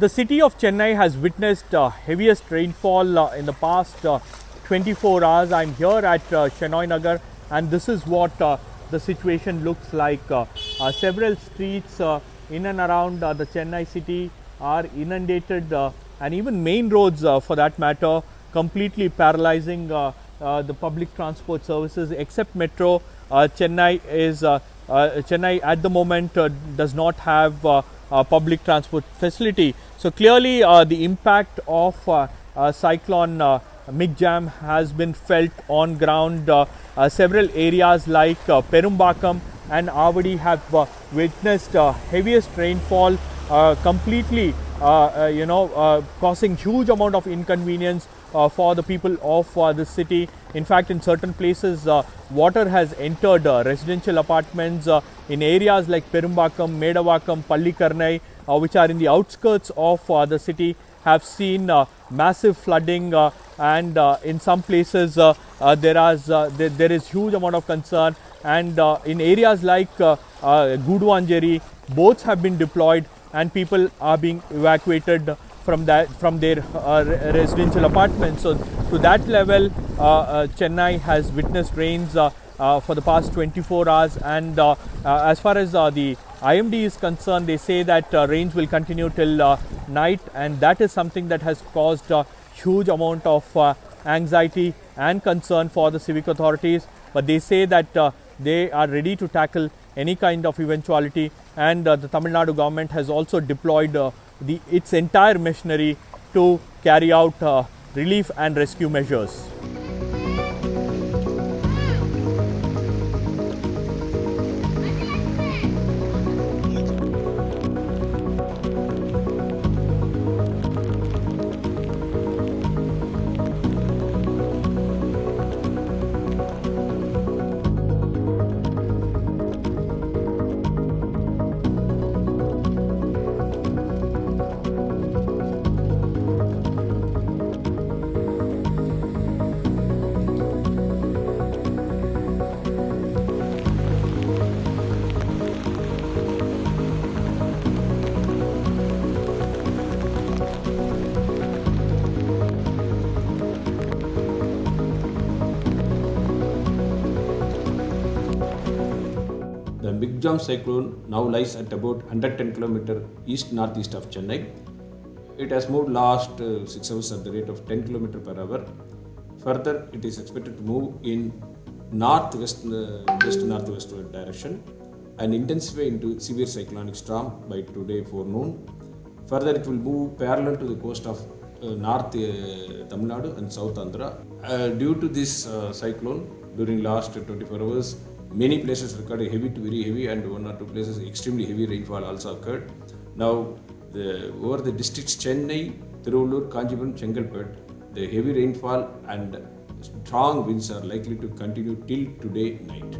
The city of Chennai has witnessed heaviest rainfall in the past 24 hours. I'm here at Chennai Nagar, and this is what the situation looks like. Several streets in and around the Chennai city are inundated, and even main roads for that matter, completely paralyzing the public transport services except metro. Chennai at the moment does not have public transport facility. So clearly the impact of Cyclone Michaung has been felt on ground. Several areas like Perumbakam and Avadi have witnessed heaviest rainfall, completely causing huge amount of inconvenience for the people of the city. In fact, in certain places water has entered residential apartments in areas like Perumbakam, Medavakam, Pallikarnai, which are in the outskirts of the city, have seen massive flooding, and in some places there is huge amount of concern, and in areas like Guduvanjeri, boats have been deployed and people are being evacuated from their residential apartments. So to that level, Chennai has witnessed rains for the past 24 hours, and as far as the IMD is concerned, they say that rains will continue till night, and that is something that has caused a huge amount of anxiety and concern for the civic authorities. But they say that they are ready to tackle any kind of eventuality, and the Tamil Nadu government has also deployed its entire machinery to carry out relief and rescue measures. The Michuang cyclone now lies at about 110 km east-northeast of Chennai. It has moved last 6 hours at the rate of 10 km per hour. Further, it is expected to move in west-northwestward direction and intensify into severe cyclonic storm by today forenoon. Further, it will move parallel to the coast of North Tamil Nadu and South Andhra. Due to this cyclone, during last 24 hours, many places recorded heavy to very heavy, and one or two places extremely heavy rainfall also occurred. Now, over the districts Chennai, Tiruvallur, Kanchipuram, Chengalpet, the heavy rainfall and strong winds are likely to continue till today night.